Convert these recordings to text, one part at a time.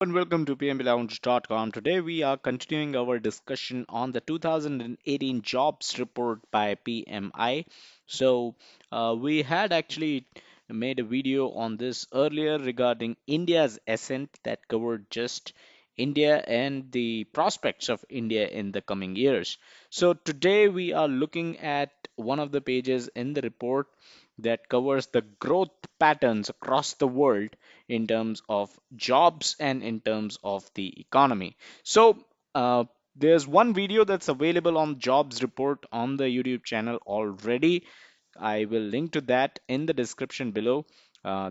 And welcome to PMBLounge.com. Today we are continuing our discussion on the 2018 jobs report by PMI. We had actually made a video on this earlier regarding India's ascent that covered just India and the prospects of India in the coming years. So today we are looking at one of the pages in the report that covers the growth patterns across the world in terms of jobs and in terms of the economy. So there's one video that's available on jobs report on the YouTube channel already. I will link to that in the description below.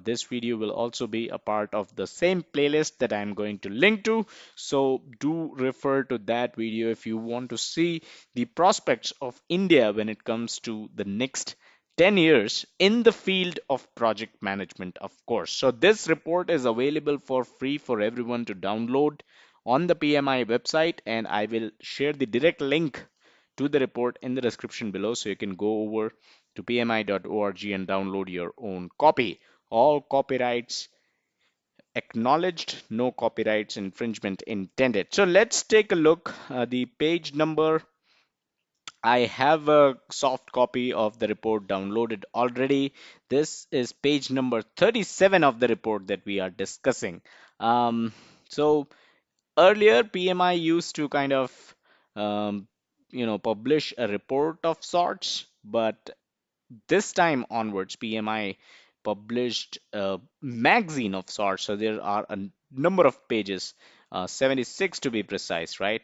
This video will also be a part of the same playlist that I'm going to link to. So do refer to that video if you want to see the prospects of India when it comes to the next 10 years in the field of project management, of course. So this report is available for free for everyone to download on the PMI website, and I will share the direct link to the report in the description below so you can go over to pmi.org and download your own copy. All copyrights acknowledged, no copyrights infringement intended. So let's take a look. The page number, I have a soft copy of the report downloaded already. This is page number 37 of the report that we are discussing. Um, so earlier, PMI used to kind of um, publish a report of sorts, but this time onwards, PMI published a magazine of sorts. So there are a number of pages, 76 to be precise, right?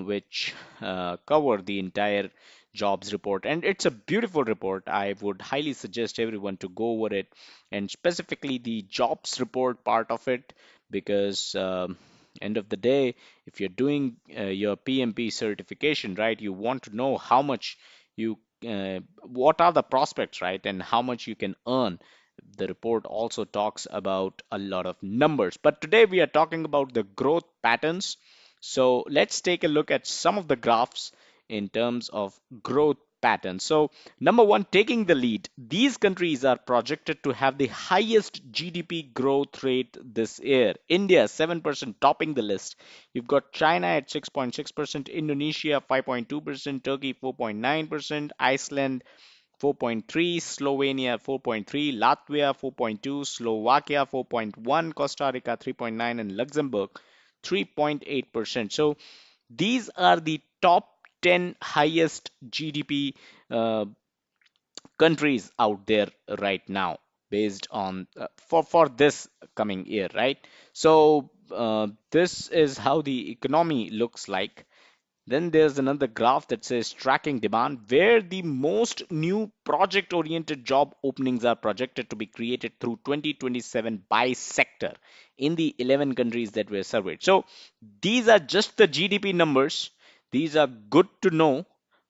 Which cover the entire jobs report. And it's a beautiful report. I would highly suggest everyone to go over it, and specifically the jobs report part of it, because end of the day, if you're doing your PMP certification, right, you want to know how much you what are the prospects, right, and how much you can earn. The report also talks about a lot of numbers, but today we are talking about the growth patterns. So let's take a look at some of the graphs in terms of growth patterns. So number one, taking the lead, these countries are projected to have the highest GDP growth rate this year. India 7%, topping the list. You've got China at 6.6%, Indonesia 5.2%, Turkey 4.9%, Iceland 4.3, Slovenia 4.3, Latvia 4.2, Slovakia 4.1, Costa Rica 3.9, and Luxembourg 3.8%. So these are the top 10 highest GDP countries out there right now, based on for this coming year, right? So this is how the economy looks like. Then there's another graph that says tracking demand, where the most new project oriented job openings are projected to be created through 2027 by sector in the 11 countries that were surveyed. So these are just the GDP numbers. These are good to know,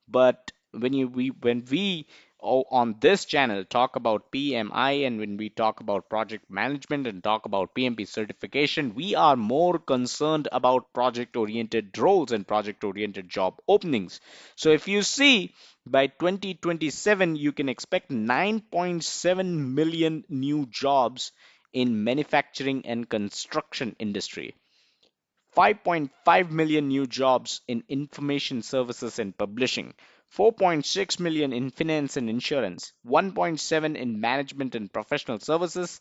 but when we on this channel talk about PMI, and when we talk about project management and talk about PMP certification, we are more concerned about project oriented roles and project oriented job openings. So if you see, by 2027 you can expect 9.7 million new jobs in manufacturing and construction industry, 5.5 million new jobs in information services and publishing, 4.6 million in finance and insurance, 1.7 in management and professional services,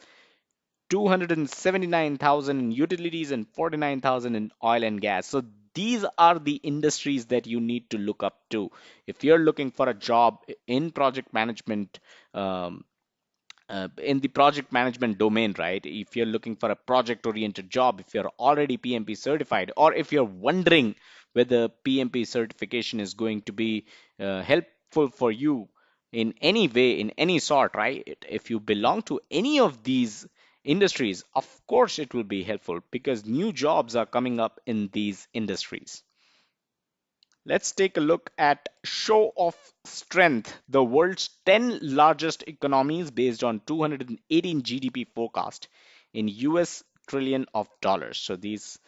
279,000 in utilities, and 49,000 in oil and gas. So these are the industries that you need to look up to if you're looking for a job in project management, in the project management domain, right? If you're looking for a project oriented job, if you're already PMP certified, or if you're wondering whether PMP certification is going to be helpful for you in any way, in any sort, right? If you belong to any of these industries, of course it will be helpful, because new jobs are coming up in these industries. Let's take a look at show of strength, the world's 10 largest economies based on 218 GDP forecast in US trillion of dollars. So these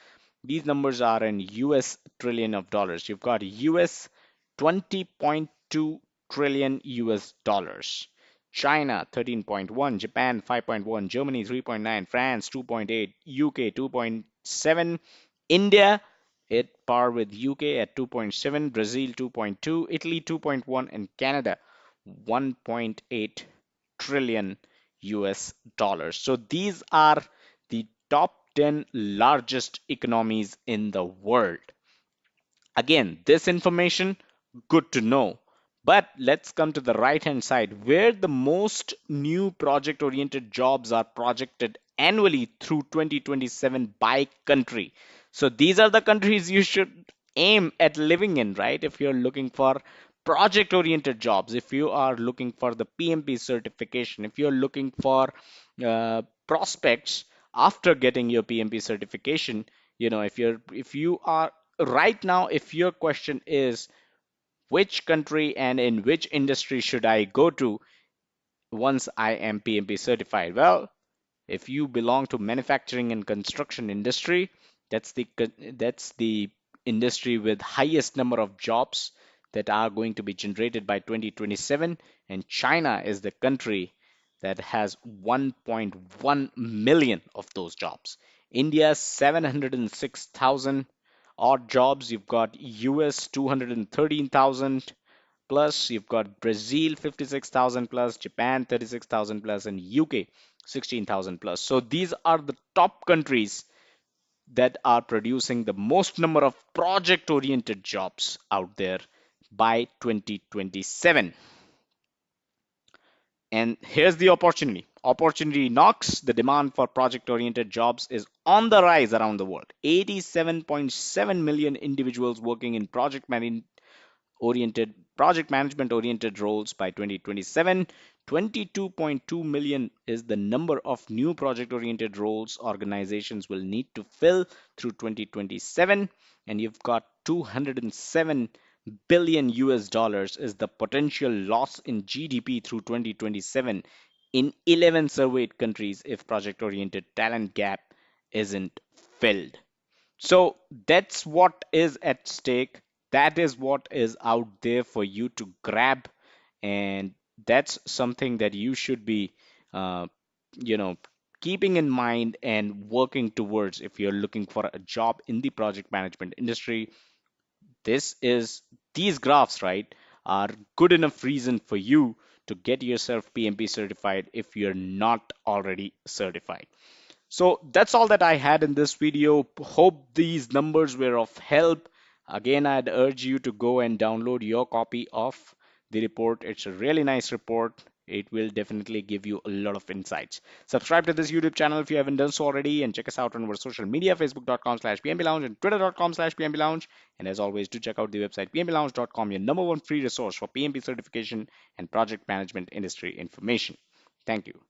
numbers are in US trillion of dollars. You've got US 20.2 trillion US dollars. China 13.1, Japan 5.1, Germany 3.9, France 2.8, UK 2.7. India at par with UK at 2.7, Brazil 2.2, Italy 2.1, and Canada 1.8 trillion US dollars. So these are the top 10 largest economies in the world. Again, this information, good to know. But let's come to the right hand side where the most new project oriented jobs are projected annually through 2027 by country. So these are the countries you should aim at living in, right? If you're looking for project oriented jobs, if you are looking for the PMP certification, if you're looking for prospects after getting your PMP certification, if you are right now, if your question is which country and in which industry should I go to once I am PMP certified? Well, if you belong to manufacturing and construction industry, that's the industry with highest number of jobs that are going to be generated by 2027, and China is the country that has 1.1 million of those jobs. India 706,000 odd jobs. You've got US 213,000 plus, you've got Brazil 56,000 plus, Japan 36,000 plus, and UK 16,000 plus. So these are the top countries that are producing the most number of project oriented jobs out there by 2027. And here's the opportunity. Opportunity knocks. The demand for project oriented jobs is on the rise around the world. 87.7 million individuals working in project management oriented roles by 2027. 22.2 million is the number of new project oriented roles organizations will need to fill through 2027, and you've got 207 billion US dollars is the potential loss in GDP through 2027 in 11 surveyed countries if project oriented talent gap isn't filled. So that's what is at stake. That is what is out there for you to grab. And that's something that you should be, uh, you know, keeping in mind and working towards if you're looking for a job in the project management industry. This is these graphs, right, are good enough reason for you to get yourself PMP certified if you're not already certified. So that's all that I had in this video. Hope these numbers were of help. Again, I'd urge you to go and download your copy of the report. It's a really nice report. It will definitely give you a lot of insights. Subscribe to this YouTube channel if you haven't done so already, and check us out on our social media, facebook.com/pmblounge and twitter.com/pmblounge. And as always, do check out the website pmblounge.com, your number one free resource for PMP certification and project management industry information. Thank you.